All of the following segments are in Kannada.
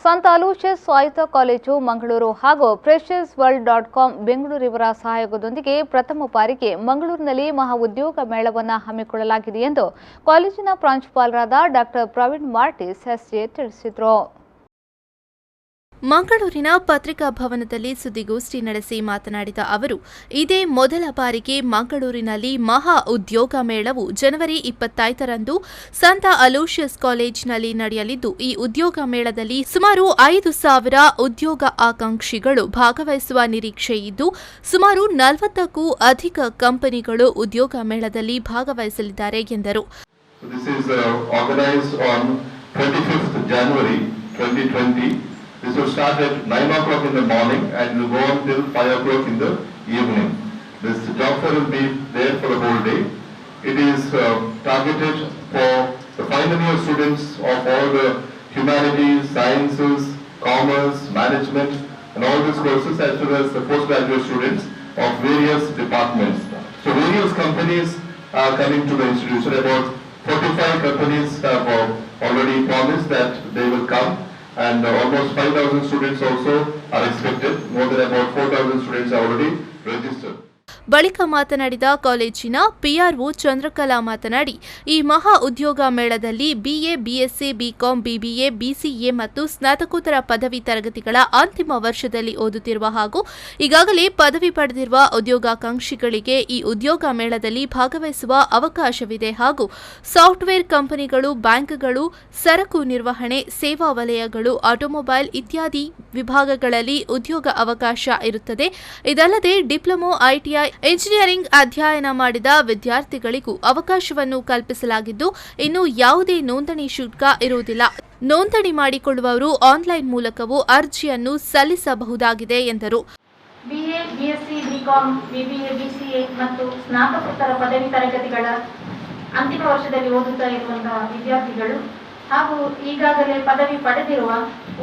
ಸಂತ ಅಲೋಷಿಯಸ್ ಸ್ವಾಯತ್ತ ಕಾಲೇಜು ಮಂಗಳೂರು ಹಾಗೂ freshesworld.com ಬೆಂಗಳೂರು ಇವರ ಸಹಯೋಗದೊಂದಿಗೆ ಪ್ರಥಮ ಬಾರಿಗೆ ಮಂಗಳೂರಿನಲ್ಲಿ ಮಹಾ ಉದ್ಯೋಗ ಮೇಳವನ್ನು ಹಮ್ಮಿಕೊಳ್ಳಲಾಗಿದೆ ಎಂದು ಕಾಲೇಜಿನ ಪ್ರಾಂಶುಪಾಲರಾದ ಡಾಕ್ಟರ್ ಪ್ರವೀಣ್ ಮಾರ್ಟಿಸ್ ಎಸ್ಜೆ ತಿಳಿಸಿದರು. ಮಂಗಳೂರಿನ ಪತ್ರಿಕಾ ಭವನದಲ್ಲಿ ಸುದ್ದಿಗೋಷ್ಠಿ ನಡೆಸಿ ಮಾತನಾಡಿದ ಅವರು, ಇದೇ ಮೊದಲ ಬಾರಿಗೆ ಮಂಗಳೂರಿನಲ್ಲಿ ಮಹಾ ಉದ್ಯೋಗ ಮೇಳವು ಜನವರಿ 25ರಂದು ಸಂತ ಅಲೋಷಿಯಸ್ ಕಾಲೇಜಿನಲ್ಲಿ ನಡೆಯಲಿದ್ದು, ಈ ಉದ್ಯೋಗ ಮೇಳದಲ್ಲಿ ಸುಮಾರು 5,000 ಉದ್ಯೋಗ ಆಕಾಂಕ್ಷಿಗಳು ಭಾಗವಹಿಸುವ ನಿರೀಕ್ಷೆ ಇದ್ದು, ಸುಮಾರು 40ಕ್ಕೂ ಅಧಿಕ ಕಂಪನಿಗಳು ಉದ್ಯೋಗ ಮೇಳದಲ್ಲಿ ಭಾಗವಹಿಸಲಿದ್ದಾರೆ ಎಂದರು. This will start at 9 o'clock in the morning and will go on till 5 o'clock in the evening. This job fair will be there for the whole day. It is targeted for the final year students of all the humanities, sciences, commerce, management and all these courses, as well as the postgraduate students of various departments. So various companies are coming to the institution. About 45 companies have already promised that they will come. And almost 5,000 students also are expected. More than about 4,000 students are already registered. ಬಳಿಕ ಮಾತನಾಡಿದ ಕಾಲೇಜಿನ ಪಿಆರ್ಒ ಚಂದ್ರಕಲಾ ಮಾತನಾಡಿ, ಈ ಮಹಾ ಉದ್ಯೋಗ ಮೇಳದಲ್ಲಿ BA, BSc, BCom, BBA, BCA ಮತ್ತು ಸ್ನಾತಕೋತ್ತರ ಪದವಿ ತರಗತಿಗಳ ಅಂತಿಮ ವರ್ಷದಲ್ಲಿ ಓದುತ್ತಿರುವ ಹಾಗೂ ಈಗಾಗಲೇ ಪದವಿ ಪಡೆದಿರುವ ಉದ್ಯೋಗಾಕಾಂಕ್ಷಿಗಳಿಗೆ ಈ ಉದ್ಯೋಗ ಮೇಳದಲ್ಲಿ ಭಾಗವಹಿಸುವ ಅವಕಾಶವಿದೆ ಹಾಗೂ ಸಾಫ್ಟ್ವೇರ್ ಕಂಪನಿಗಳು, ಬ್ಯಾಂಕ್ಗಳು, ಸರಕು ನಿರ್ವಹಣೆ, ಸೇವಾ ವಲಯಗಳು, ಆಟೋಮೊಬೈಲ್ ಇತ್ಯಾದಿ ವಿಭಾಗಗಳಲ್ಲಿ ಉದ್ಯೋಗ ಅವಕಾಶ ಇರುತ್ತದೆ. ಇದಲ್ಲದೆ ಡಿಪ್ಲೊಮೊ, ಐಟಿಐ, ಇಂಜಿನಿಯರಿಂಗ್ ಅಧ್ಯಯನ ಮಾಡಿದ ವಿದ್ಯಾರ್ಥಿಗಳಿಗೂ ಅವಕಾಶವನ್ನು ಕಲ್ಪಿಸಲಾಗಿದ್ದು, ಇನ್ನು ಯಾವುದೇ ನೋಂದಣಿ ಶುಲ್ಕ ಇರುವುದಿಲ್ಲ. ನೋಂದಣಿ ಮಾಡಿಕೊಳ್ಳುವವರು ಆನ್ಲೈನ್ ಮೂಲಕವೂ ಅರ್ಜಿಯನ್ನು ಸಲ್ಲಿಸಬಹುದಾಗಿದೆ ಎಂದರು. BA, BSc, BCom, BBA, BCA ಮತ್ತು ಸ್ನಾತಕೋತ್ತರ ಪದವಿ ತರಗತಿಗಳ ಅಂತಿಮ ವರ್ಷದಲ್ಲಿ ಓದುತ್ತಾ ಇರುವಂತಹ ವಿದ್ಯಾರ್ಥಿಗಳು ಹಾಗೂ ಈಗಾಗಲೇ ಪದವಿ ಪಡೆದಿರುವ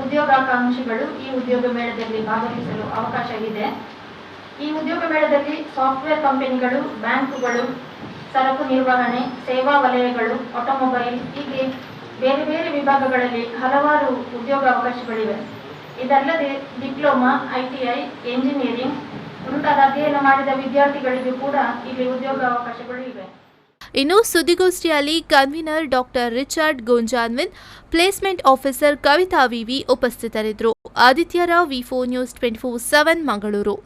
ಉದ್ಯೋಗಾಕಾಂಕ್ಷಿಗಳು ಈ ಉದ್ಯೋಗ ಮೇಳದಲ್ಲಿ ಭಾಗವಹಿಸಲು ಅವಕಾಶವಿದೆ. ಈ ಉದ್ಯೋಗ ಮೇಳದಲ್ಲಿ ಸಾಫ್ಟ್ವೇರ್ ಕಂಪನಿಗಳು, ಬ್ಯಾಂಕುಗಳು, ಸರಕು ನಿರ್ವಹಣೆ, ಸೇವಾ ವಲಯಗಳು, ಆಟೋಮೊಬೈಲ್ ಹೀಗೆ ಬೇರೆ ಬೇರೆ ವಿಭಾಗಗಳಲ್ಲಿ ಹಲವಾರು ಉದ್ಯೋಗಾವಕಾಶಗಳಿವೆ. ಇದಲ್ಲದೆ ಡಿಪ್ಲೊಮಾ, ಐಟಿಐ, ಎಂಜಿನಿಯರಿಂಗ್ ಮುಂತಾದ ಅಧ್ಯಯನ ಮಾಡಿದ ವಿದ್ಯಾರ್ಥಿಗಳಿಗೂ ಕೂಡ ಇಲ್ಲಿ ಉದ್ಯೋಗಾವಕಾಶಗಳು ಇವೆ. ಇನ್ನು ಸುದ್ದಿಗೋಷ್ಠಿಯಲ್ಲಿ ಕನ್ವೀನರ್ ಡಾಕ್ಟರ್ ರಿಚರ್ಡ್ ಗೋಂಜಾನ್ವಿನ್, ಪ್ಲೇಸ್ಮೆಂಟ್ ಆಫೀಸರ್ ಕವಿತಾ ವಿವಿ ಉಪಸ್ಥಿತರಿದ್ದರು. ಆದಿತ್ಯ ರಾವ್, ವಿ4 ನ್ಯೂಸ್ 24/7 ಮಂಗಳೂರು.